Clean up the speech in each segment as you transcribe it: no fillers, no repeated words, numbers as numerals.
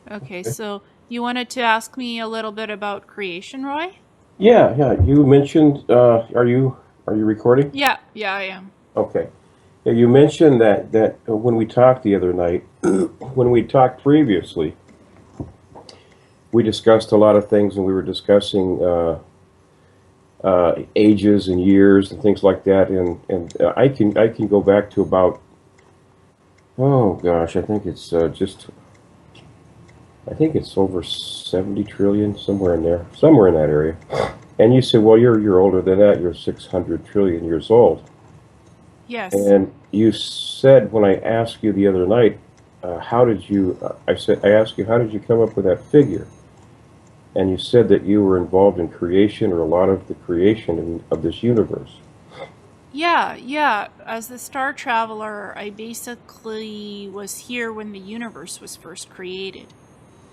Okay, so you wanted to ask me a little bit about creation, Roy? Yeah, yeah. You mentioned, are you recording? Yeah, yeah, I am. Okay. Yeah, you mentioned that when we talked the other night, when we talked previously, we discussed a lot of things, and we were discussing ages and years and things like that. And I can go back to about, oh gosh, I think it's over 70 trillion, somewhere in there, somewhere in that area. And you said, well, you're older than that. You're 600 trillion years old. Yes. And you said when I asked you the other night, how did you? I asked you, how did you come up with that figure? And you said that you were involved in creation, or a lot of the creation of this universe. Yeah, yeah. As the star traveler, I basically was here when the universe was first created.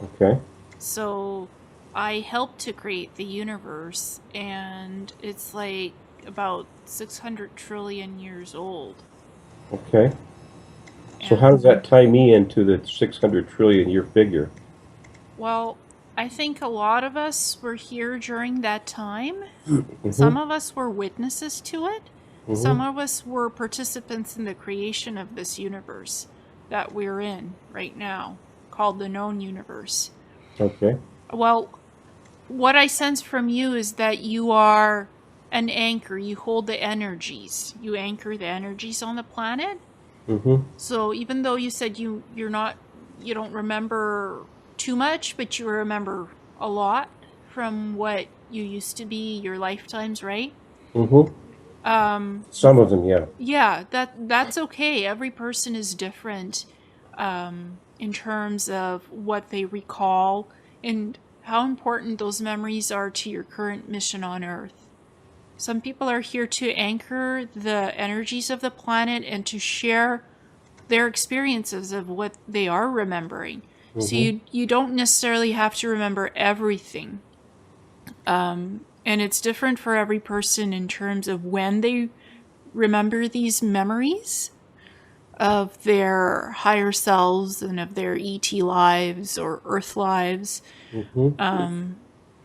Okay, So I helped to create the universe, and it's like about 600 trillion years old. okay. So how And does that tie me into the 600 trillion year figure? well, I think a lot of us were here during that time. Mm-hmm. Some of us were witnesses to it. Some Mm-hmm. of us were participants in the creation of this universe that we're in right now, called the known universe. Okay. Well, what I sense from you is that you are an anchor. You hold the energies. You anchor the energies on the planet. Mm-hmm. So even though you said you don't remember too much, but you remember a lot from what you used to be, your lifetimes, right? Mm-hmm. Um, Some of them, yeah. yeah, that's okay. Every person is different in terms of what they recall and how important those memories are to your current mission on Earth. Some people are here to anchor the energies of the planet and to share their experiences of what they are remembering. So Mm-hmm. you don't necessarily have to remember everything. And it's different for every person in terms of when they remember these memories of their higher selves and of their ET lives or Earth lives. Mm-hmm.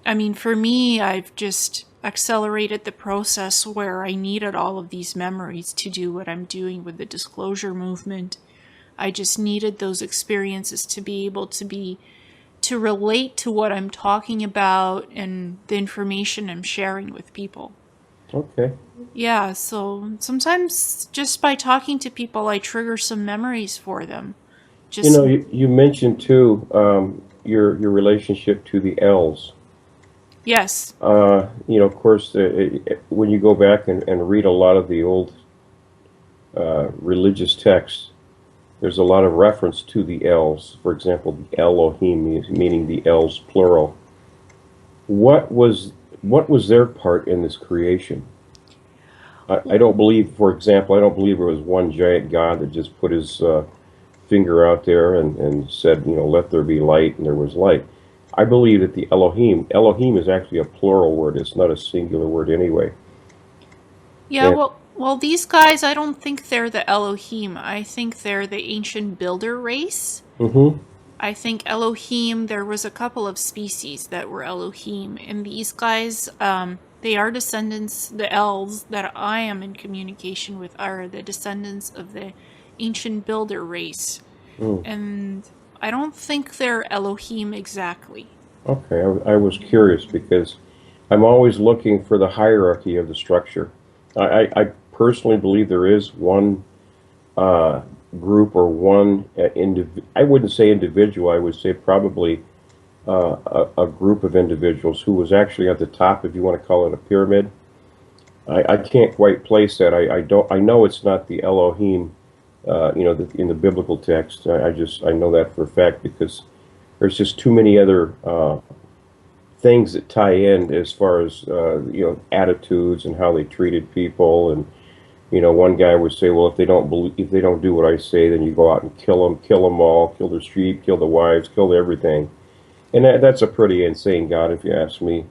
I mean, for me, I've just accelerated the process where I needed all of these memories to do what I'm doing with the disclosure movement. I just needed those experiences to be able to relate to what I'm talking about and the information I'm sharing with people. Okay. Yeah, so sometimes just by talking to people, I trigger some memories for them. You Just, know, you mentioned too your relationship to the elves. yes. Of course, when you go back and read a lot of the old religious texts, there's a lot of reference to the elves. For example, the Elohim, meaning the elves plural. What was what was their part in this creation? I don't believe, for example, I don't believe it was one giant god that just put his finger out there and said, let there be light, and there was light. I believe that the Elohim is actually a plural word. It's not a singular word anyway. Yeah, And well, these guys, I don't think they're the Elohim. I think they're the ancient builder race. mm-hmm, I think Elohim, there was a couple of species that were Elohim, and these guys, they are descendants, the elves that I am in communication with are the descendants of the ancient builder race. mm, And I don't think they're Elohim exactly. okay, I was curious because I'm always looking for the hierarchy of the structure. I personally believe there is one uh, group or one I wouldn't say individual. I would say probably a group of individuals who was actually at the top, if you want to call it a pyramid. I can't quite place that. I don't. I know it's not the Elohim. In the biblical text. I know that for a fact because there's just too many other things that tie in as far as attitudes and how they treated people. And one guy would say, well, if they don't do what I say, then you go out and kill them all, kill their sheep, kill the wives, kill everything. And that's a pretty insane God, if you ask me.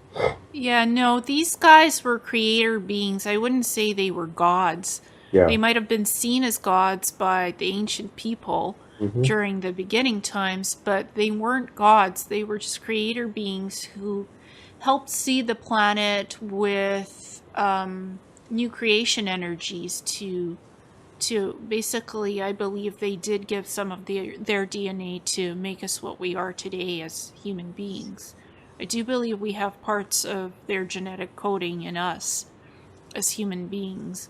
Yeah, no, these guys were creator beings. I wouldn't say they were gods. They Yeah. might have been seen as gods by the ancient people, Hmm. during the beginning times, but they weren't gods. They were just creator beings who helped see the planet with new creation energies to basically, I believe they did give some of their DNA to make us what we are today as human beings. I do believe we have parts of their genetic coding in us as human beings.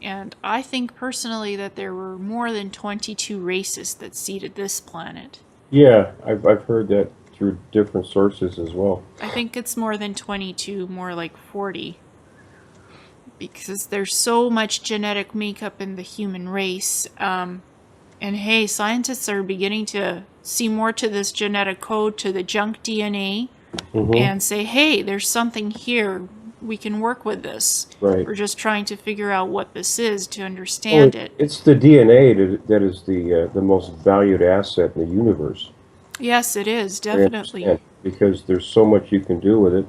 And I think personally that there were more than 22 races that seeded this planet. Yeah, I've heard that through different sources as well. I think it's more than 22, more like 40. Because there's so much genetic makeup in the human race. And hey, scientists are beginning to see more to this genetic code, to the junk DNA, Hmm. and say, hey, there's something here. We can work with this. Right. We're just trying to figure out what this is to Well, understand it. it's the DNA that is the most valued asset in the universe. Yes, it is, I definitely. understand because there's so much you can do with it.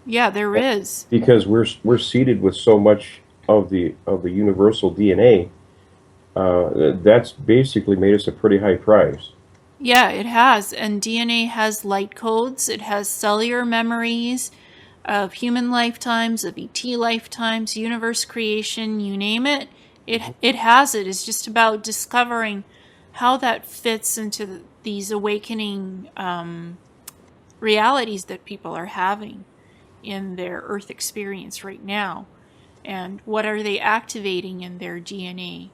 Yeah, there is. Because we're seeded with so much of the universal DNA. That's basically made us a pretty high price. Yeah, it has. And DNA has light codes, it has cellular memories of human lifetimes, of ET lifetimes, universe creation, you name it. It has it. It's just about discovering how that fits into these awakening realities that people are having in their Earth experience right now, and what are they activating in their DNA,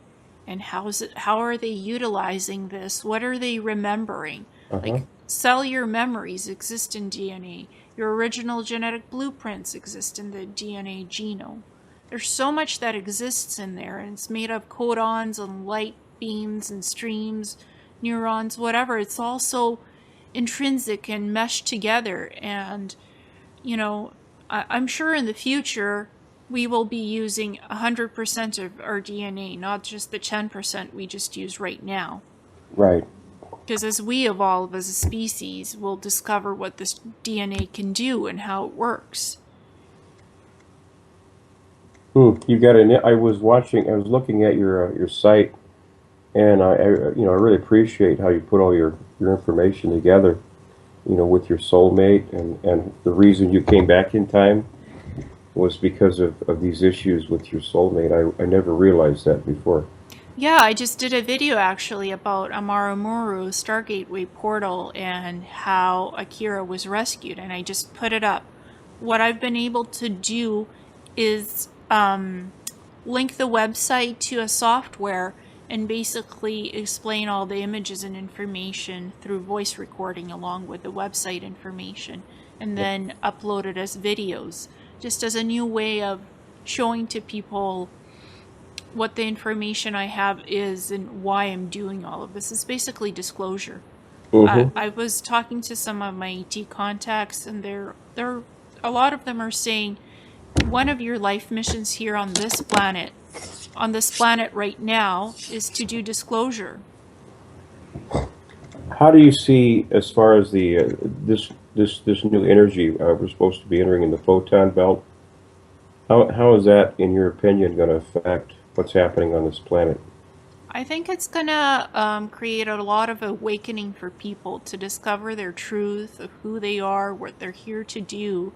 and how are they utilizing this? What are they remembering? Uh-huh. Like cellular memories exist in DNA. Your original genetic blueprints exist in the DNA genome. There's so much that exists in there, and it's made of codons and light beams and streams, neurons, whatever. It's also intrinsic and meshed together. And, you know, I'm sure in the future we will be using 100% of our DNA, not just the 10% we just use right now. Right. Because as we evolve as a species, we'll discover what this DNA can do and how it works. You got an. I was watching. I was looking at your site, and I really appreciate how you put all your information together. With your soulmate, and the reason you came back in time was because of these issues with your soulmate. I never realized that before. Yeah, I just did a video actually about Amaramuru Stargateway portal and how Akira was rescued, and I just put it up. What I've been able to do is link the website to a software and basically explain all the images and information through voice recording along with the website information, and then upload it as videos, just as a new way of showing to people what the information I have is and why I'm doing all of this. Is basically disclosure. Mm-hmm. I was talking to some of my ET contacts, and they're a lot of them are saying one of your life missions here on this planet right now, is to do disclosure. How do you see, as far as the this new energy we're supposed to be entering in the Photon Belt? How is that, in your opinion, going to affect what's happening on this planet? I think it's gonna create a lot of awakening for people to discover their truth of who they are, what they're here to do.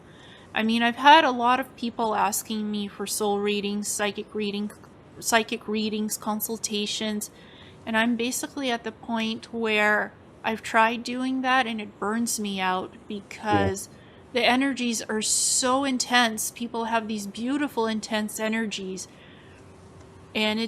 I mean, I've had a lot of people asking me for soul readings, psychic readings, consultations, and I'm basically at the point where I've tried doing that and it burns me out Yeah. because the energies are so intense. People have these beautiful, intense energies, and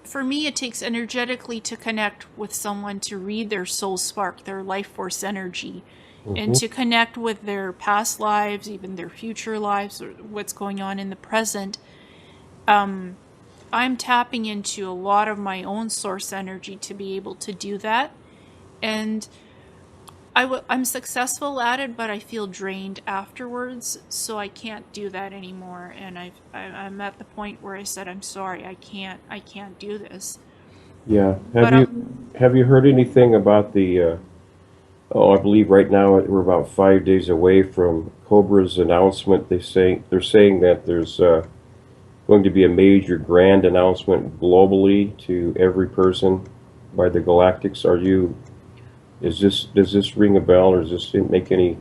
for me, it takes energetically to connect with someone, to read their soul spark, their life force energy, and Mm-hmm. to connect with their past lives, even their future lives, or what's going on in the present. I'm tapping into a lot of my own source energy to be able to do that. And I'm successful at it, but I feel drained afterwards, so I can't do that anymore. And I'm at the point where I said, I'm sorry, I can't do this. Yeah. But Have you heard anything about the? Oh, I believe right now we're about 5 days away from Cobras announcement. They're saying that there's going to be a major grand announcement globally to every person by the Galactics. Does this ring a bell, or does this make any?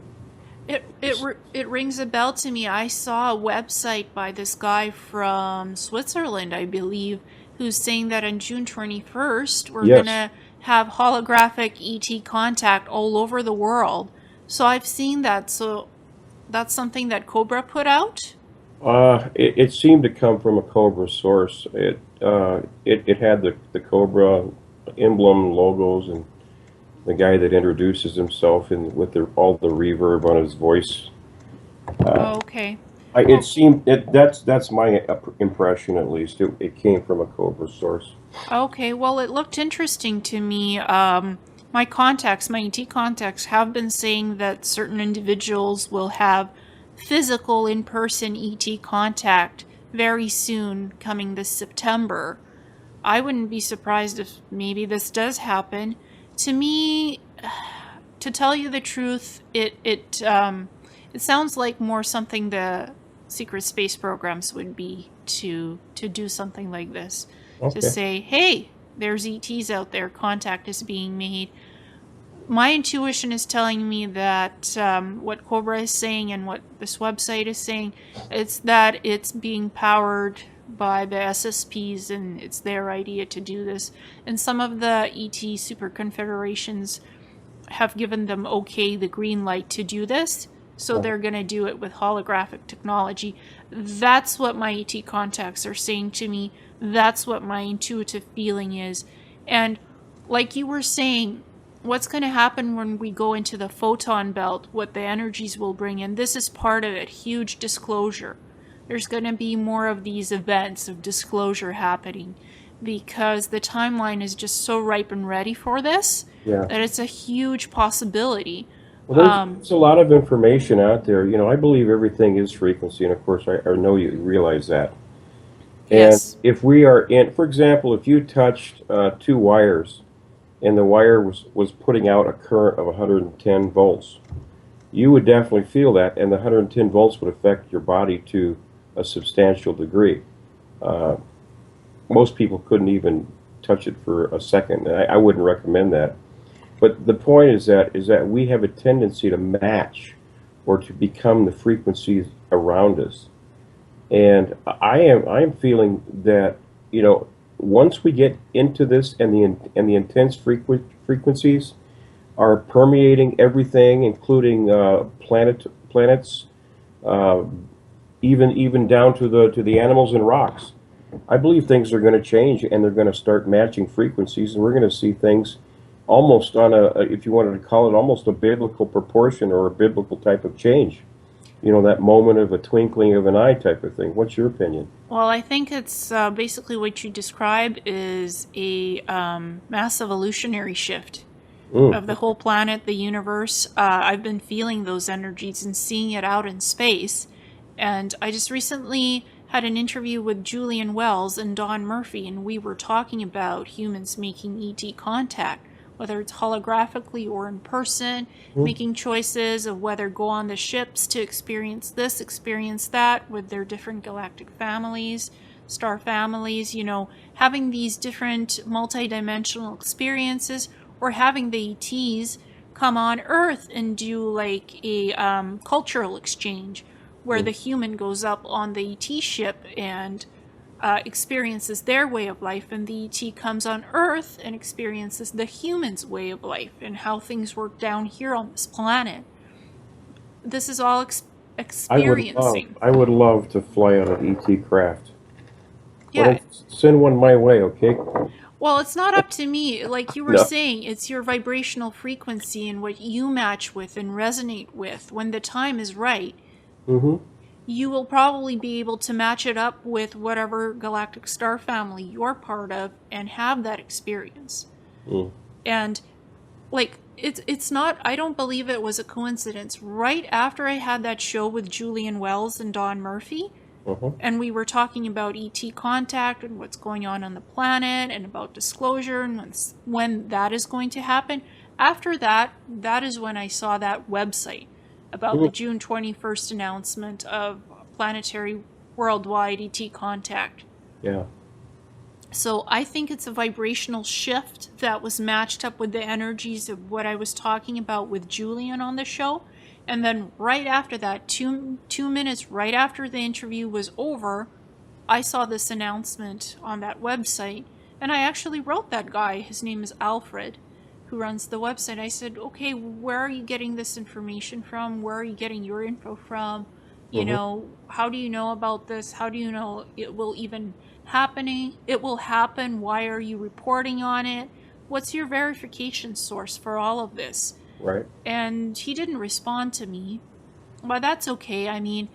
It rings a bell to me. I saw a website by this guy from Switzerland, I believe, who's saying that on June 21st we're Yes. gonna have holographic ET contact all over the world. So I've seen that. So that's something that Cobra put out. It seemed to come from a Cobra source. It had the Cobra emblem logos and the guy that introduces himself and with all the reverb on his voice. Uh, Oh, okay. it Well, seemed that's my impression at least. It came from a Cobra source. okay. Well, it looked interesting to me. My contacts, my ET contacts, have been saying that certain individuals will have physical in-person ET contact very soon, coming this September. I wouldn't be surprised if maybe this does happen. To me, to tell you the truth, it sounds like more something the secret space programs would be to do something like this, to Okay. say, hey, there's ETs out there, contact is being made. My intuition is telling me that what Cobra is saying and what this website is saying, it's that it's being powered by the SSPs and it's their idea to do this. And some of the ET super confederations have given them okay, the green light to do this. So Uh, they're going to do it with holographic technology. That's what my ET contacts are saying to me. That's what my intuitive feeling is. And like you were saying, what's going to happen when we go into the photon belt, what the energies will bring in, this is part of it. Huge disclosure. There's going to be more of these events of disclosure happening because the timeline is just so ripe and ready for this yeah. that it's a huge possibility. Well, there's a lot of information out there. I believe everything is frequency, and of course, I know you realize that. And Yes. if we are in, for example, if you touched two wires and the wire was putting out a current of 110 volts, you would definitely feel that, and the 110 volts would affect your body to a substantial degree. Uh, Most people couldn't even touch it for a second. I wouldn't recommend that. But the point is that we have a tendency to match or to become the frequencies around us. And I am feeling that once we get into this and the intense frequencies are permeating everything, including planets, uh, even down to the animals and rocks. I believe things are going to change and they're going to start matching frequencies, and we're going to see things almost on if you wanted to call it, almost a biblical proportion or a biblical type of change. That moment of a twinkling of an eye type of thing. What's your opinion? Well, I think it's basically what you describe is a mass evolutionary shift Mm. of the whole planet, the universe. I've been feeling those energies and seeing it out in space. And I just recently had an interview with Julian Wells and Don Murphy, and we were talking about humans making ET contact, whether it's holographically or in person, Mm. making choices of whether go on the ships to experience this, experience that with their different galactic families, star families, having these different multidimensional experiences, or having the ETs come on Earth and do like a cultural exchange where Mm. the human goes up on the ET ship and experiences their way of life, and the ET comes on Earth and experiences the human's way of life and how things work down here on this planet. This is all experiencing. I would love to fly on an ET craft. Why Yeah. don't you send one my way, okay? Well, it's not up to me. Like you were No. saying, it's your vibrational frequency and what you match with and resonate with. When the time is right, Mm-hmm. you will probably be able to match it up with whatever galactic star family you're part of and have that experience. Mm. And like it's not, I don't believe it was a coincidence. Right after I had that show with Julian Wells and Don Murphy, Uh-huh. and we were talking about ET contact and what's going on the planet and about disclosure and when that is going to happen. After that, that is when I saw that website about the Mm. June 21st announcement of planetary worldwide ET contact. Yeah. So I think it's a vibrational shift that was matched up with the energies of what I was talking about with Julian on the show. And then right after that, two minutes right after the interview was over, I saw this announcement on that website. And I actually wrote that guy. His name is Alfred, who runs the website. I said, okay, where are you getting this information from? Where are you getting your info from? You Hmm. know, how do you know about this? How do you know it will even happening? It will happen. Why are you reporting on it? What's your verification source for all of this? Right. And he didn't respond to me. But that's okay. I mean,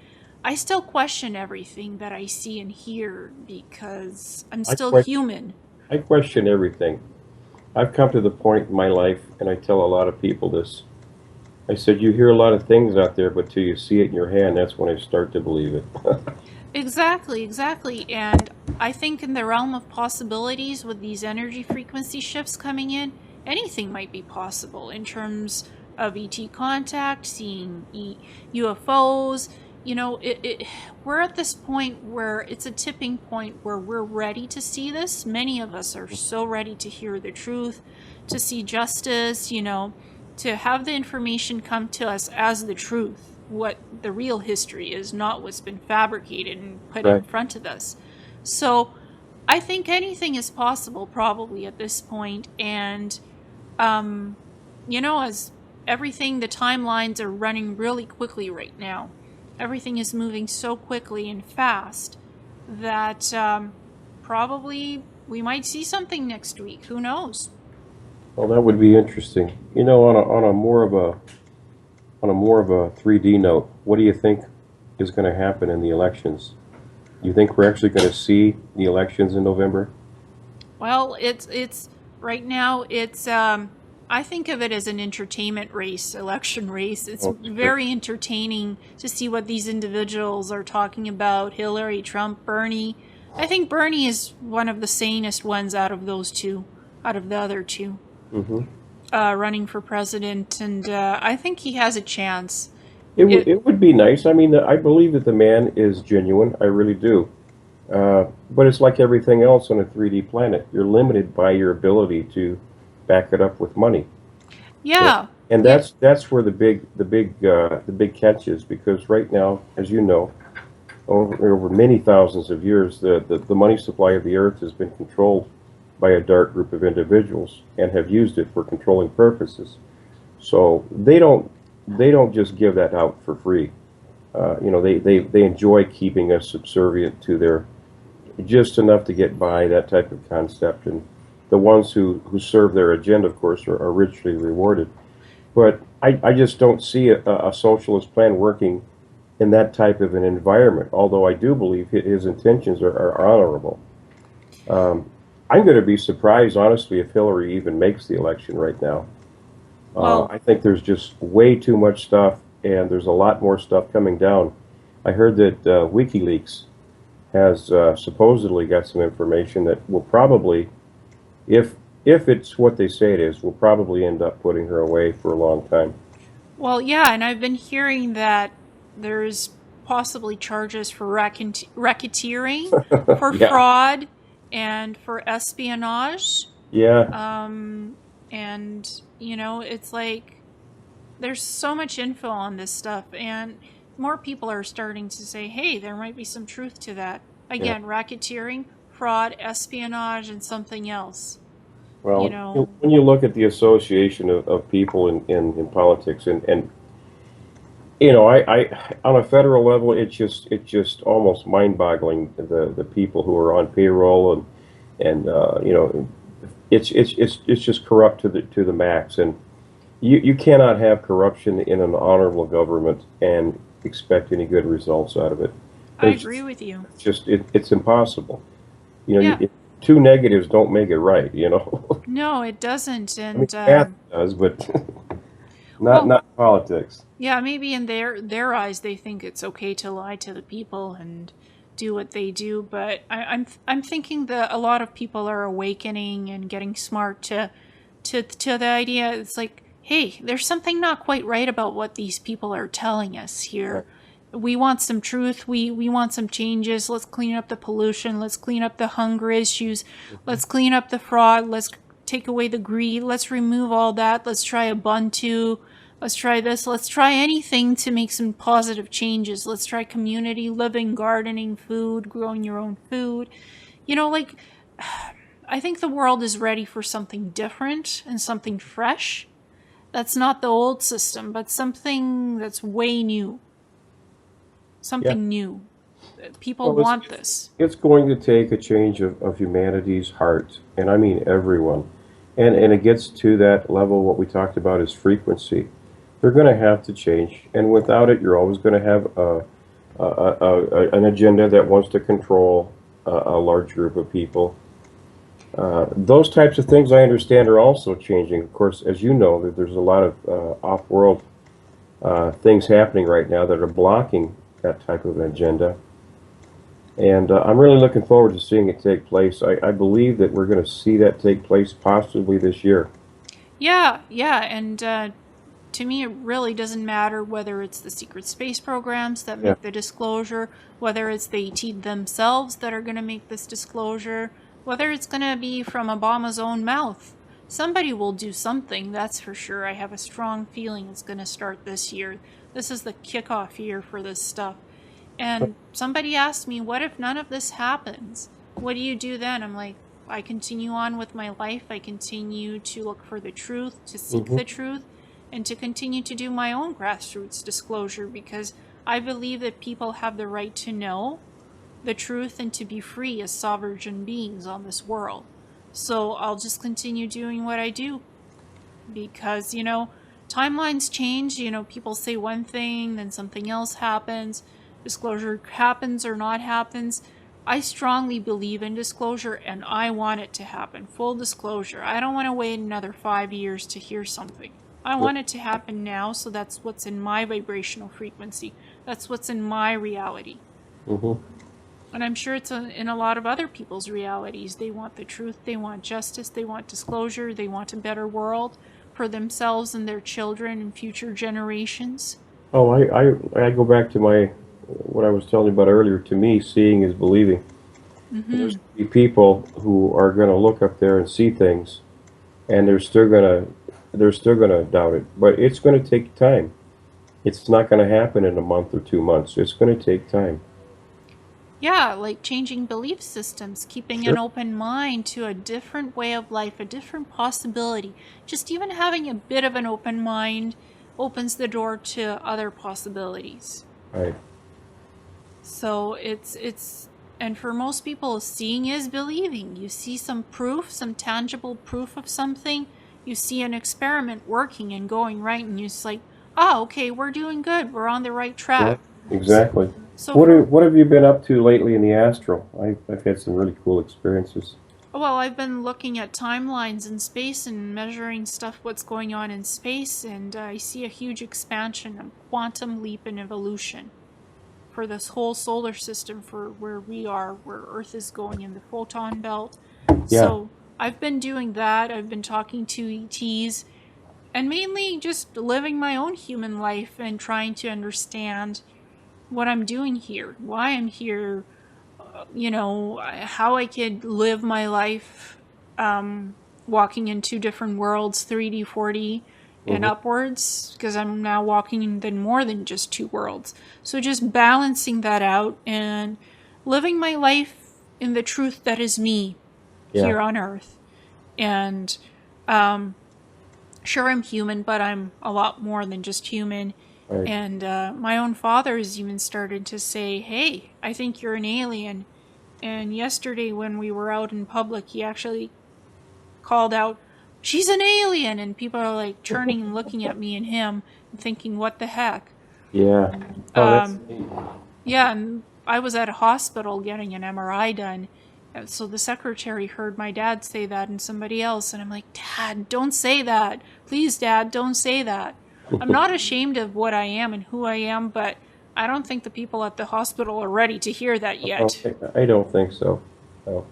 I still question everything that I see and hear because I'm I still question, human. I question everything. I've come to the point in my life, and I tell a lot of people this. I said, you hear a lot of things out there, but till you see it in your hand, that's when I start to believe it. Exactly, exactly. And I think in the realm of possibilities with these energy frequency shifts coming in, anything might be possible in terms of ET contact, seeing UFOs. You know, we're at this point where it's a tipping point where we're ready to see this. Many of us are so ready to hear the truth, to see justice, you know, to have the information come to us as the truth, what the real history is, not what's been fabricated and put in Right. front of us. So I think anything is possible probably at this point. And, um, you know, as everything, the timelines are running really quickly right now. Everything is moving so quickly and fast that probably we might see something next week. Who knows? Well, that would be interesting. You know, on a more of a 3D note, what do you think is going to happen in the elections? You think we're actually going to see the elections in November? Well, it's right now. It's I think of it as an entertainment race, election race. It's Oh, sure. very entertaining to see what these individuals are talking about. Hillary, Trump, Bernie. I think Bernie is one of the sanest ones out of those two, out of the other two, Hmm. running for president, and I think he has a chance. It It it would be nice. I mean, I believe that the man is genuine. I really do. But it's like everything else on a 3D planet. You're limited by your ability to back it up with money. Yeah. yeah, And yeah. that's where the big catch is, because right now, as you know, over many thousands of years, the money supply of the earth has been controlled by a dark group of individuals and have used it for controlling purposes. So they don't just give that out for free. They enjoy keeping us subservient to their, just enough to get by, that type of concept. And the ones who serve their agenda, of course, are richly rewarded. But I just don't see a socialist plan working in that type of an environment, although I do believe his intentions are honorable. Um, I'm going to be surprised, honestly, if Hillary even makes the election right now. Well, I think there's just way too much stuff, and there's a lot more stuff coming down. I heard that WikiLeaks has supposedly got some information that will probably, if if it's what they say it is, will probably end up putting her away for a long time. well, yeah, and I've been hearing that there's possibly charges for racketeering, for Yeah, fraud, and for espionage. yeah. Um, and, you know, it's like there's so much info on this stuff, and more people are starting to say, hey, there might be some truth to that. Yeah. Again, racketeering, fraud, espionage, and something else. You Well, know, when you look at the association of people in politics, and on a federal level, it's just almost mind-boggling, the people who are on payroll, and it's just corrupt to the max. And you cannot have corruption in an honorable government and expect any good results out of it. I It's agree with you. it's impossible. Yeah, Two negatives don't make it right. You know. no, it doesn't. I mean, And, math does, but not well, not politics. yeah, maybe in their eyes they think it's okay to lie to the people and do what they do, but I'm thinking that a lot of people are awakening and getting smart to the idea. It's like, hey, there's something not quite right about what these people are telling us Right. here, We want some truth. We want some changes. Let's clean up the pollution. Let's clean up the hunger issues. Let's clean up the fraud. Let's take away the greed. Let's remove all that. Let's try Ubuntu. Let's try this. Let's try anything to make some positive changes. Let's try community living, gardening, food, growing your own food. You know, like, I think the world is ready for something different and something fresh. That's not the old system, but something that's way new. Something new. People Well, want this. it's going to take a change of humanity's heart, and I mean everyone. And it gets to that level, what we talked about is frequency. They're going to have to change, and without it, you're always going to have an agenda that wants to control a large group of people. Those types of things I understand are also changing. Of course, as you know, there's a lot of off-world things happening right now that are blocking that type of an agenda. And I'm really looking forward to seeing it take place. I believe that we're going to see that take place possibly this year. Yeah, and to me, it really doesn't matter whether it's the secret space programs that make the disclosure, whether it's the ET themselves that are going to make this disclosure, whether it's going to be from Obama's own mouth. Somebody will do something, that's for sure. I have a strong feeling it's going to start this year. This is the kickoff year for this stuff. And somebody asked me, what if none of this happens? What do you do then? I'm like, I continue on with my life. I continue to look for the truth, to seek the truth, and to continue to do my own grassroots disclosure, because I believe that people have the right to know the truth and to be free as sovereign beings on this world. So I'll just continue doing what I do, because, you know, timelines change. You know, people say one thing, then something else happens. Disclosure happens or not happens. I strongly believe in disclosure, and I want it to happen. Full disclosure. I don't want to wait another 5 years to hear something. I want it to happen now, so that's what's in my vibrational frequency. That's what's in my reality. And I'm sure it's in a lot of other people's realities. They want the truth, they want justice, they want disclosure, they want a better world for themselves and their children and future generations. Oh, I go back to what I was telling you about earlier. To me, seeing is believing. There's going to be people who are going to look up there and see things, and they're still going to doubt it. But it's going to take time. It's not going to happen in a month or 2 months. It's going to take time. Yeah, like changing belief systems, keeping an open mind to a different way of life, a different possibility. Just even having a bit of an open mind opens the door to other possibilities. Right. So and for most people, seeing is believing. You see some proof, some tangible proof of something. You see an experiment working and going right, and you're just like, oh, okay, we're doing good. We're on the right track. Yeah, exactly. So what have you been up to lately in the astral? I've had some really cool experiences. Well, I've been looking at timelines in space and measuring stuff, what's going on in space, and I see a huge expansion, a quantum leap in evolution for this whole solar system, for where we are, where Earth is going in the Photon Belt. Yeah. So I've been doing that. I've been talking to ETs, and mainly just living my own human life and trying to understand what I'm doing here, why I'm here, you know, how I could live my life walking in two different worlds, 3D, 4D, and upwards, because I'm now walking in more than just two worlds. So just balancing that out and living my life in the truth that is me here on Earth. And sure, I'm human, but I'm a lot more than just human. Right. And my own father has even started to say, hey, I think you're an alien. And yesterday when we were out in public, he actually called out, she's an alien! And people are like turning and looking at me and him and thinking, what the heck? Yeah. Oh, Yeah, and I was at a hospital getting an MRI done. So the secretary heard my dad say that and somebody else. And I'm like, Dad, don't say that. Please, Dad, don't say that. I'm not ashamed of what I am and who I am, but I don't think the people at the hospital are ready to hear that yet. I don't think so. No.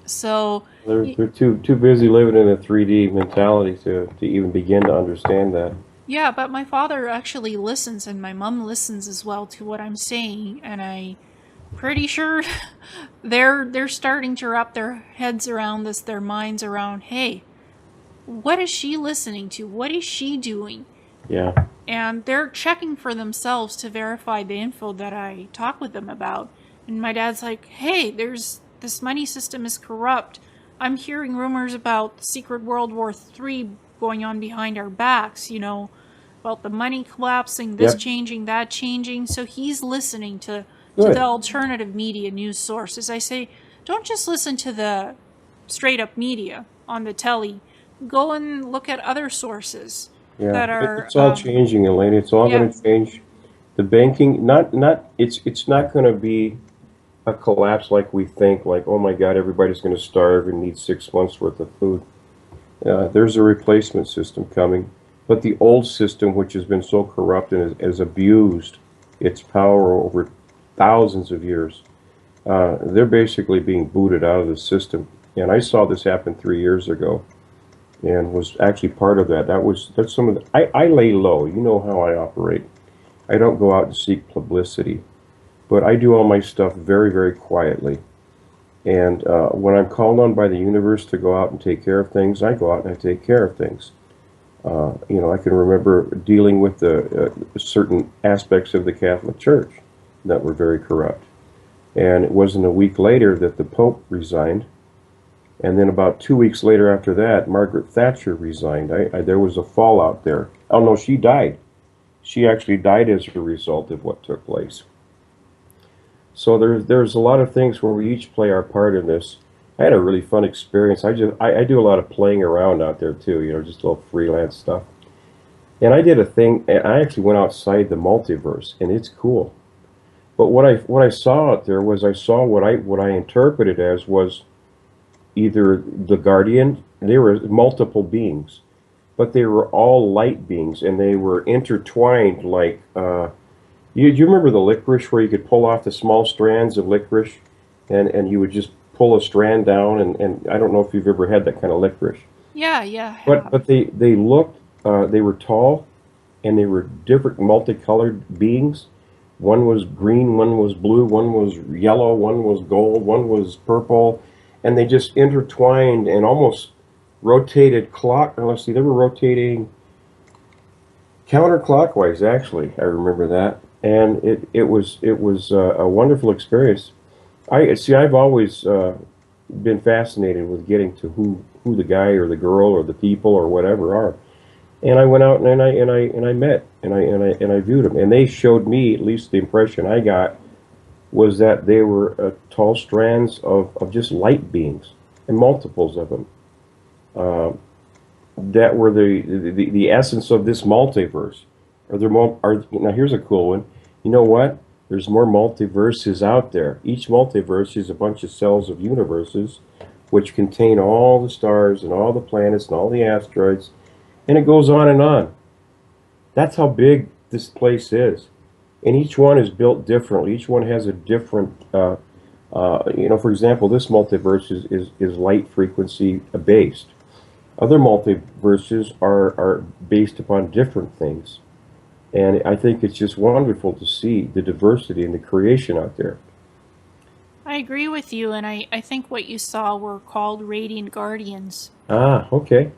So They're too busy living in a 3D mentality to even begin to understand that. Yeah, but my father actually listens, and my mom listens as well to what I'm saying, and I pretty sure they're starting to wrap their heads around this, their minds around, hey, what is she listening to? What is she doing? Yeah. And they're checking for themselves to verify the info that I talk with them about. And my dad's like, hey, there's this money system is corrupt. I'm hearing rumors about secret World War III going on behind our backs, about the money collapsing, this Yep. changing, that changing. So he's listening to the Good. alternative media news sources. I say, don't just listen to the straight up media on the telly. Go and look at other sources Yeah. that are, It's all changing, Elaine. It's all yeah, going to change. The banking, it's not going to be a collapse like we think, like, oh my God, everybody's going to starve and need 6 months worth of food. There's a replacement system coming. But the old system, which has been so corrupt and has abused its power over thousands of years, they're basically being booted out of the system. And I saw this happen 3 years ago and was actually part of that. That's some of the, I lay low. You know how I operate. I don't go out to seek publicity, but I do all my stuff very, very quietly. And when I'm called on by the universe to go out and take care of things, I go out and I take care of things. I can remember dealing with the certain aspects of the Catholic Church that were very corrupt. And it wasn't a week later that the Pope resigned. And then about 2 weeks later after that, Margaret Thatcher resigned. There was a fallout there. Oh no, she died. She actually died as a result of what took place. So there's a lot of things where we each play our part in this. I had a really fun experience. I do a lot of playing around out there too, just a little freelance stuff. And I did a thing, and I actually went outside the multiverse, and it's cool. But what I saw out there was I saw what I interpreted as was either the guardian. There were multiple beings, but they were all light beings, and they were intertwined like. You remember the licorice where you could pull off the small strands of licorice, and you would just pull a strand down, and I don't know if you've ever had that kind of licorice. yeah, yeah, I But have. but they looked they were tall, and they were different multicolored beings. One was green, one was blue, one was yellow, one was gold, one was purple, and they just intertwined and almost rotated let's see, they were rotating counterclockwise, actually. I remember that, and it was a wonderful experience. I've always been fascinated with getting to who the guy or the girl or the people or whatever are. And I went out and I met and I viewed them, and they showed me, at least the impression I got was that they were tall strands of just light beings and multiples of them. Uh, that were the essence of this multiverse. Now here's a cool one. You know what? There's more multiverses out there. Each multiverse is a bunch of cells of universes which contain all the stars and all the planets and all the asteroids, and it goes on and on. That's how big this place is. And each one is built differently. Each one has a different, for example, this multiverse is light frequency based. Other multiverses are based upon different things. And I think it's just wonderful to see the diversity and the creation out there. I agree with you, and I think what you saw were called radiant guardians. Ah, okay.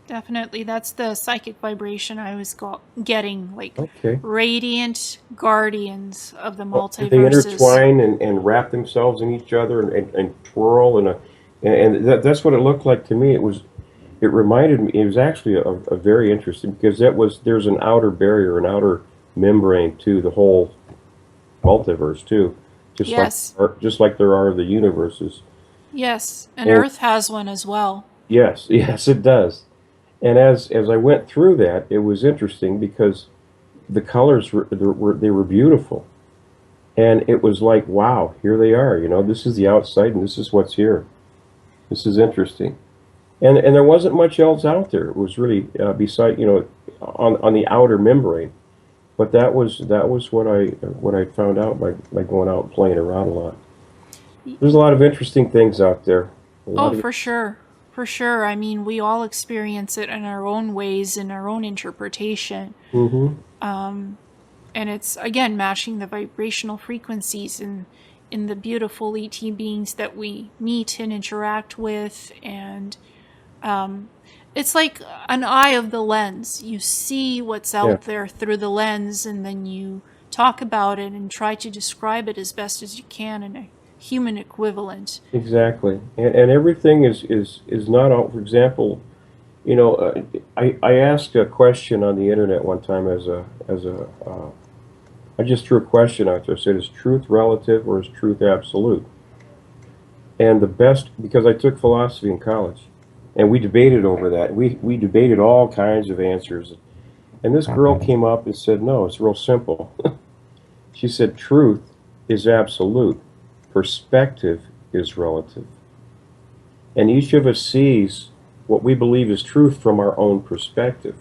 Definitely, that's the psychic vibration I was getting, like Okay. radiant guardians of the Well, they multiverses. intertwine and wrap themselves in each other and twirl and that's what it looked like to me. It reminded me. It was actually a very interesting because there's an outer barrier, an outer membrane to the whole multiverse too, Yes, just like there are the universes. yes, and And Earth has one as well. yes, yes, it does. And as I went through that, it was interesting because the colors were beautiful, and it was like, wow, here they are. This is the outside, and this is what's here. This is interesting. And there wasn't much else out there. It was really beside on the outer membrane. But that was what I found out by going out and playing around a lot. Y- There's a lot of interesting things out there. A Oh, lot of for sure, For sure. I mean, we all experience it in our own ways, in our own interpretation. Mm-hmm. And it's, again, matching the vibrational frequencies in the beautiful ET beings that we meet and interact with. And it's like an eye of the lens. You see what's Yeah. out there through the lens, and then you talk about it and try to describe it as best as you can in a human equivalent. Exactly. And everything is not all. For example, I asked a question on the internet one time I just threw a question out there. I said, is truth relative or is truth absolute? And the best, because I took philosophy in college, and we debated over that. We debated all kinds of answers. And this girl came up and said, no, it's real simple. She said, truth is absolute. Perspective is relative. And each of us sees what we believe is truth from our own perspective.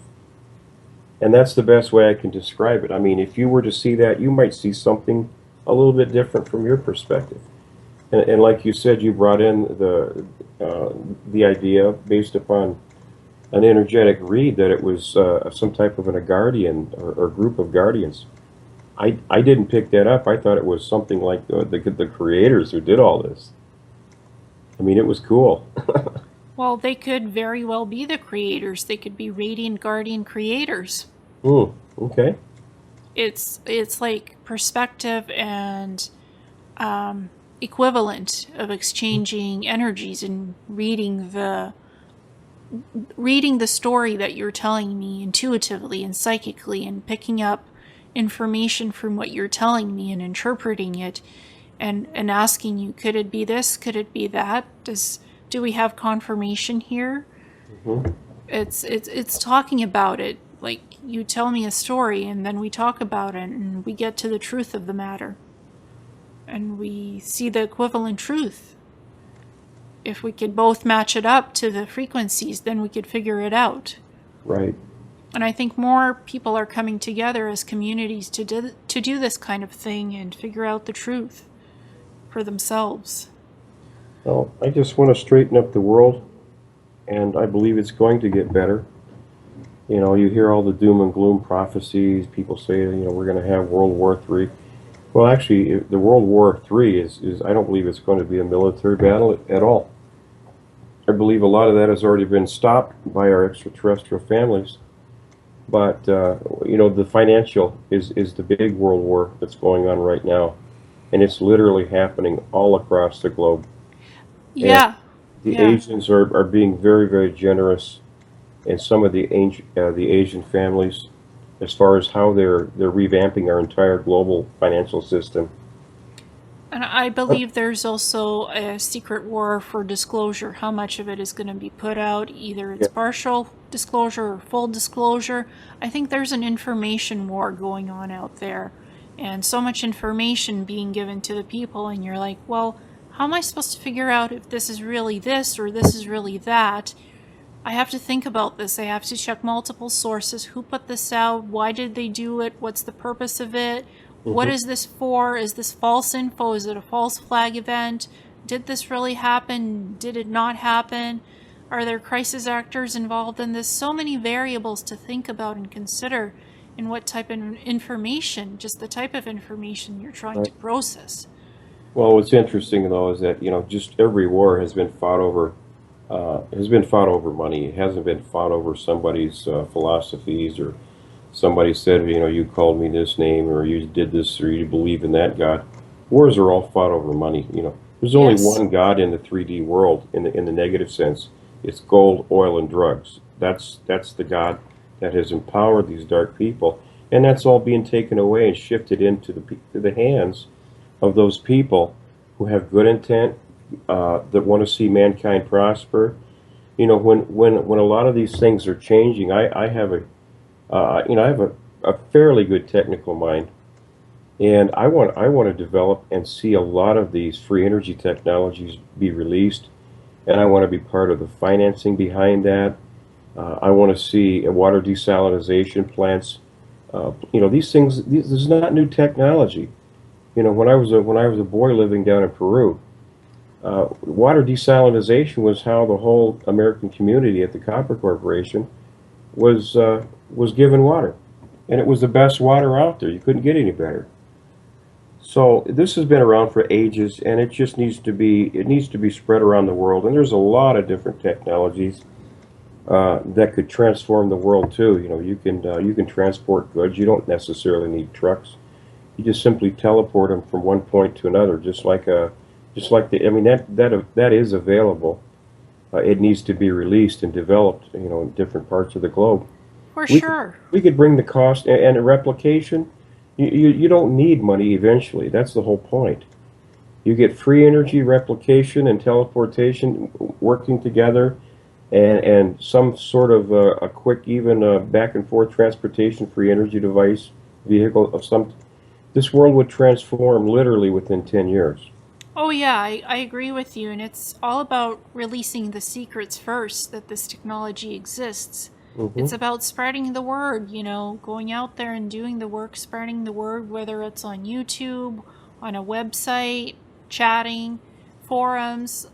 And that's the best way I can describe it. I mean, if you were to see that, you might see something a little bit different from your perspective. And like you said, you brought in the idea based upon an energetic read that it was some type of a guardian or group of guardians. I didn't pick that up. I thought it was something like the creators who did all this. I mean, it was cool. Well, they could very well be the creators. They could be radiant guardian creators. Okay. It's like perspective and equivalent of exchanging energies and reading the story that you're telling me intuitively and psychically, and picking up information from what you're telling me and interpreting it, and asking you, could it be this, could it be that, do we have confirmation here? Mm-hmm. It's talking about it. Like, you tell me a story and then we talk about it and we get to the truth of the matter, and we see the equivalent truth. If we could both match it up to the frequencies, then we could figure it out. Right. And I think more people are coming together as communities to do this kind of thing and figure out the truth for themselves. Well, I just want to straighten up the world, and I believe it's going to get better. You hear all the doom and gloom prophecies. People say, we're going to have World War III. Well, actually, the World War III is I don't believe it's going to be a military battle at all. I believe a lot of that has already been stopped by our extraterrestrial families. But, the financial is the big world war that's going on right now. And it's literally happening all across the globe. Yeah. And the Yeah. Asians are being very, very generous, and some of the Asian families, as far as how they're revamping our entire global financial system. And I believe there's also a secret war for disclosure. How much of it is going to be put out? Either it's partial disclosure or full disclosure. I think there's an information war going on out there. And so much information being given to the people, and you're like, well, how am I supposed to figure out if this is really this or this is really that? I have to think about this. I have to check multiple sources. Who put this out? Why did they do it? What's the purpose of it? What is this for? Is this false info? Is it a false flag event? Did this really happen? Did it not happen? Are there crisis actors involved in this? So many variables to think about and consider in what type of information, just the type of information you're trying to process. Well, what's interesting though is that just every war has been fought over money. It hasn't been fought over somebody's philosophies, or somebody said, you called me this name, or you did this, or you believe in that God. Wars are all fought over money. There's only one God in the 3D world in the negative sense. It's gold, oil, and drugs. That's the God that has empowered these dark people, and that's all being taken away and shifted into the hands of those people who have good intent, that want to see mankind prosper. When a lot of these things are changing, I have a fairly good technical mind, and I want to develop and see a lot of these free energy technologies be released, and I want to be part of the financing behind that. I want to see water desalination plants. These things. This is not new technology. When I was a boy living down in Peru, Water desalinization was how the whole American community at the Copper Corporation was given water, and it was the best water out there. You couldn't get any better. So this has been around for ages, and it just needs to be spread around the world. And there's a lot of different technologies that could transform the world too. You can transport goods. You don't necessarily need trucks. You just simply teleport them from one point to another, just like the. I mean that is available. It needs to be released and developed, in different parts of the globe. For We could sure. we could bring the cost and the replication. You don't need money eventually. That's the whole point. You get free energy replication and teleportation working together, and some sort of a quick, even back and forth transportation free energy device vehicle of some. This world would transform literally within 10 years. Oh, yeah, I agree with you. And it's all about releasing the secrets first that this technology exists. Hmm. It's about spreading the word, going out there and doing the work, spreading the word, whether it's on YouTube, on a website, chatting, forums.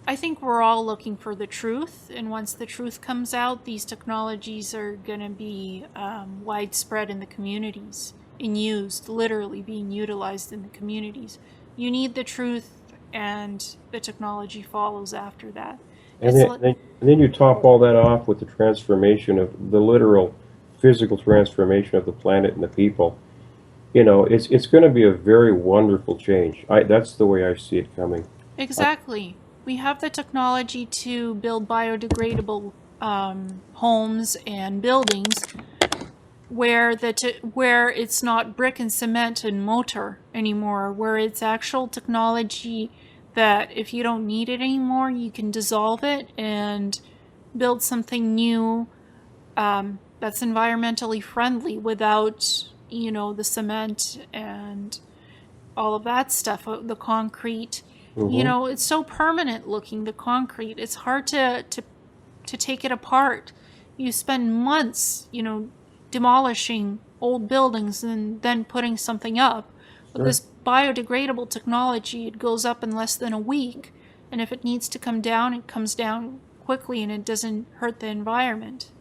I think we're all looking for the truth. And once the truth comes out, these technologies are going to be widespread in the communities and used, literally being utilized in the communities. You need the truth, and the technology follows after that. And It's then, li- and then you top all that off with the transformation of the literal physical transformation of the planet and the people. It's going to be a very wonderful change. That's the way I see it coming. I, exactly. We have the technology to build biodegradable homes and buildings where it's not brick and cement and mortar anymore, where it's actual technology that if you don't need it anymore, you can dissolve it and build something new that's environmentally friendly without, the cement and all of that stuff, the concrete. hmm It's so permanent looking, the concrete. It's hard to take it apart. You spend months, demolishing old buildings and then putting something up. With Sure. this biodegradable technology, it goes up in less than a week. And if it needs to come down, it comes down quickly and it doesn't hurt the environment.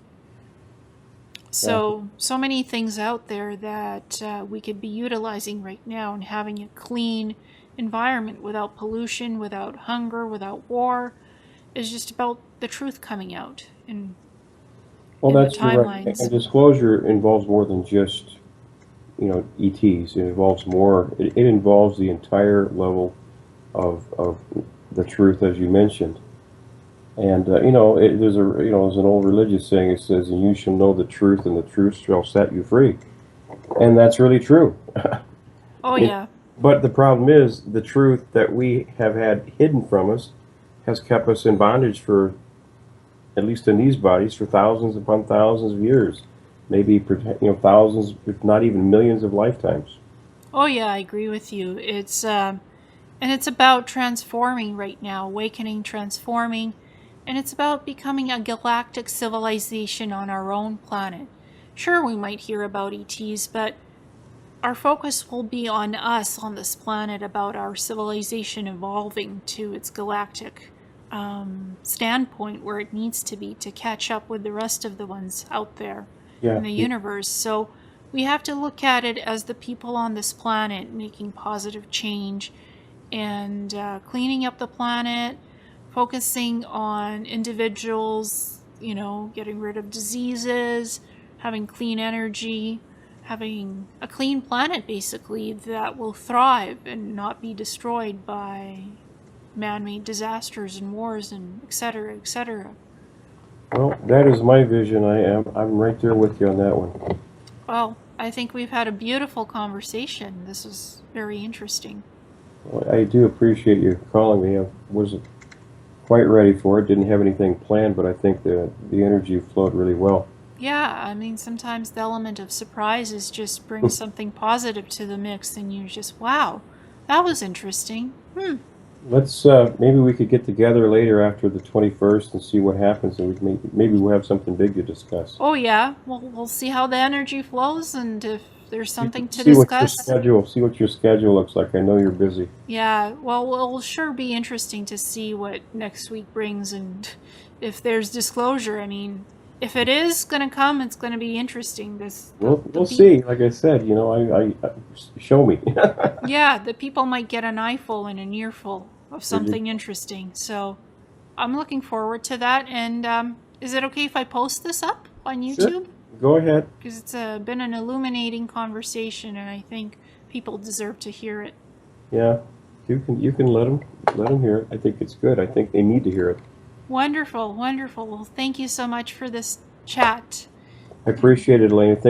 Yeah. So many things out there that we could be utilizing right now and having a clean environment without pollution, without hunger, without war is just about the truth coming out Well, in the you're right. And timelines. disclosure involves more than just, ETs. It involves more. It involves the entire level of the truth, as you mentioned. And there's an old religious saying. It says, "And you shall know the truth, and the truth shall set you free." And that's really true. Oh, It, yeah. but the problem is the truth that we have had hidden from us has kept us in bondage for, at least in these bodies, for thousands upon thousands of years, maybe thousands, if not even millions of lifetimes. Oh, yeah, I agree with you. And it's about transforming right now, awakening, transforming, and it's about becoming a galactic civilization on our own planet. Sure, we might hear about ETs, but our focus will be on us on this planet, about our civilization evolving to its galactic standpoint where it needs to be to catch up with the rest of the ones out there in Yeah. the universe. So we have to look at it as the people on this planet making positive change and cleaning up the planet, focusing on individuals, getting rid of diseases, having clean energy, having a clean planet basically that will thrive and not be destroyed by man-made disasters and wars and etc., etc. Well, that is my vision. I'm right there with you on that one. Well, I think we've had a beautiful conversation. This is very interesting. Well, I do appreciate you calling me. I wasn't quite ready for it. Didn't have anything planned, but I think the energy flowed really well. Yeah, I mean, sometimes the element of surprises just brings something positive to the mix, and you just, wow, that was interesting. Let's maybe we could get together later after the 21st and see what happens, and maybe we'll have something big to discuss. Oh, yeah, we'll see how the energy flows, and if there's something to See what your discuss. schedule looks like. I know you're busy. Yeah, well, it'll sure be interesting to see what next week brings and if there's disclosure. I mean, if it is going to come, it's going to be interesting. We'll see. Like I said, you know, I show me. Yeah, the people might get an eyeful and an earful of something interesting. So I'm looking forward to that. And is it okay if I post this up on YouTube? Sure. Go ahead. Because it's been an illuminating conversation, and I think people deserve to hear it. Yeah, you can let them hear it. I think it's good. I think they need to hear it. Wonderful, wonderful. Well, thank you so much for this chat. I appreciate it, Elena.